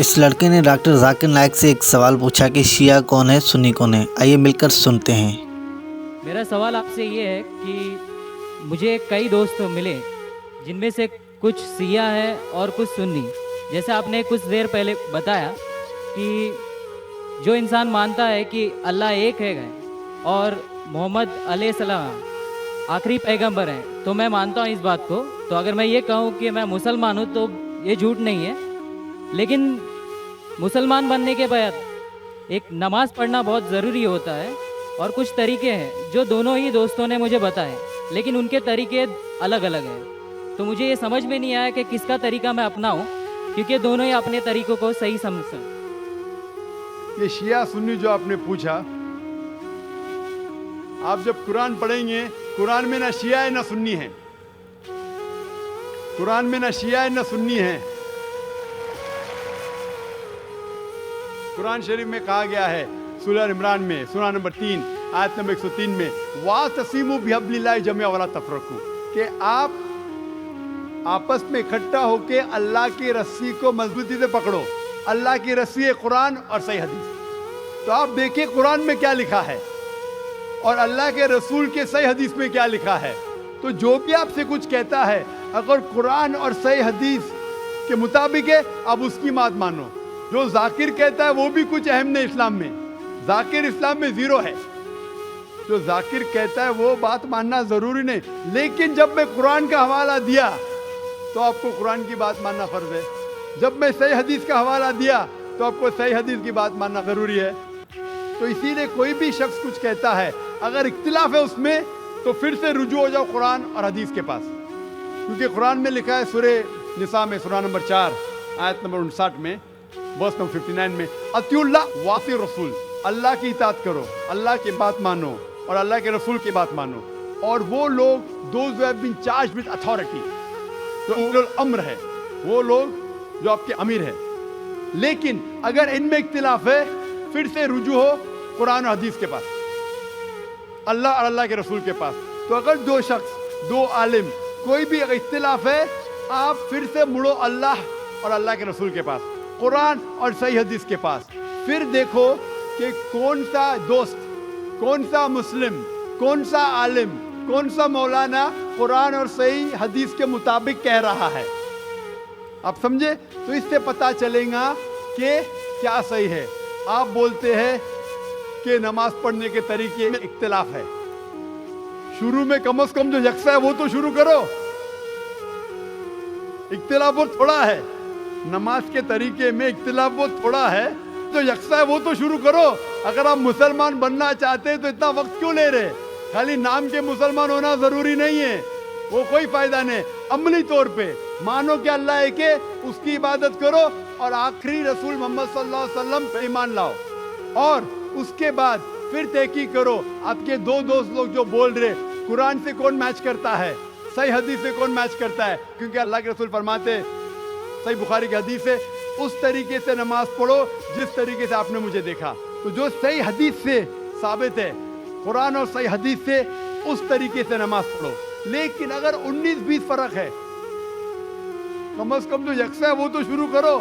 इस लड़के ने डॉक्टर जाकिर नाइक से एक सवाल पूछा कि शिया कौन है, सुन्नी कौन है। आइए मिलकर सुनते हैं। मेरा सवाल आपसे ये है कि मुझे कई दोस्त मिले जिनमें से कुछ सिया है और कुछ सुन्नी। जैसे आपने कुछ देर पहले बताया कि जो इंसान मानता है कि अल्लाह एक है और मोहम्मद अलैहिस्सलाम आखिरी पैगंबर हैं, तो मैं मानता हूँ इस बात को। तो अगर मैं ये कहूँ कि मैं मुसलमान हूँ तो ये झूठ नहीं है। लेकिन मुसलमान बनने के बाद एक नमाज़ पढ़ना बहुत ज़रूरी होता है और कुछ तरीके हैं जो दोनों ही दोस्तों ने मुझे बताए, लेकिन उनके तरीके अलग अलग हैं। तो मुझे ये समझ में नहीं आया कि किसका तरीका मैं अपनाऊं, क्योंकि दोनों ही अपने तरीकों को सही समझते हैं। ये शिया सुन्नी जो आपने पूछा, आप जब कुरान पढ़ेंगे, कुरान में ना शिया है ना सुन्नी है। कुरान में ना शिया है ना सुन्नी है। कुरान शरीफ में कहा गया है सूरह इमरान में सूरह नंबर 3 आयत नंबर 103 में, वातसिमु बिहब्लिल्लाहि जमीअन वला तफरकू, कि आप आपस में इकट्ठा होके अल्लाह की रस्सी को मजबूती से पकड़ो। अल्लाह की रस्सी है कुरान और सही हदीस। तो आप देखिए कुरान में क्या लिखा है और अल्लाह के रसूल के सही हदीस में क्या लिखा है। तो जो भी आपसे कुछ कहता है, अगर कुरान और सही हदीस के मुताबिक है, आप उसकी बात मानो। जो जाकिर कहता है वो भी कुछ अहम नहीं इस्लाम में। जाकिर इस्लाम में जीरो है। जो जाकिर कहता है वो बात मानना जरूरी नहीं, लेकिन जब मैं कुरान का हवाला दिया तो आपको कुरान की बात मानना फर्ज है। जब मैं सही हदीस का हवाला दिया तो आपको सही हदीस की बात मानना जरूरी है। तो इसीलिए कोई भी शख्स कुछ कहता है, अगर इख्तिलाफ है उसमें, तो फिर से रुजू हो जाओ कुरान और हदीस के पास। क्योंकि कुरान में लिखा है सूरह निसा में सूरह नंबर 4 आयत नंबर 59 में, वर्स नंबर 59 में, अतिउल्लाह वासी रसूल, अल्लाह की इताअत करो, अल्लाह की बात मानो और अल्लाह के रसूल की बात मानो। और वो लोग those who have been charged with authority, जो उलुल अम्र है, वो लोग जो आपके अमीर है। लेकिन अगर इनमें इख्तिलाफ है, फिर से रुजू हो कुरान और हदीस के पास, अल्लाह और अल्लाह के रसूल के पास। तो अगर दो शख्स, दो आलिम, कोई भी अगर इख्तिलाफ है, आप फिर से मुड़ो अल्लाह और अल्लाह के रसूल के पास, कुरान और सही हदीस के पास। फिर देखो कि कौन सा दोस्त, कौन सा मुस्लिम, कौन सा आलिम, कौन सा मौलाना कुरान और सही हदीस के मुताबिक कह रहा है। आप समझे? तो इससे पता चलेगा कि क्या सही है। आप बोलते हैं कि नमाज पढ़ने के तरीके में इख्तिलाफ है। शुरू में कम से कम जो यकसा है वो तो शुरू करो। इख्तिलाफ बहुत थोड़ा है, नमाज के तरीके में इख्तिलाफ बहुत थोड़ा है, जो यकसा है वो तो शुरू करो। अगर आप मुसलमान बनना चाहते हैं तो इतना वक्त क्यों ले रहे? खाली नाम के मुसलमान होना जरूरी नहीं है, वो कोई फायदा नहीं। अमली तौर पे मानो कि अल्लाह एक है, उसकी इबादत करो और आखिरी रसूल मोहम्मद सल्लल्लाहु अलैहि वसल्लम पे ईमान लाओ। और उसके बाद फिर तहकीक करो, आपके दो दोस्त लोग जो बोल रहे कुरान से कौन मैच करता है, सही हदीस से कौन मैच करता है। क्योंकि अल्लाह के रसूल फरमाते, सही बुखारी की हदीस है, उस तरीके से नमाज पढ़ो जिस तरीके से आपने मुझे देखा। तो जो सही हदीस से साबित है, कुरान और सही हदीस से, उस तरीके से नमाज पढ़ो। लेकिन अगर 19-20 फर्क है, कम से कम जो यकसा है वो तो शुरू करो।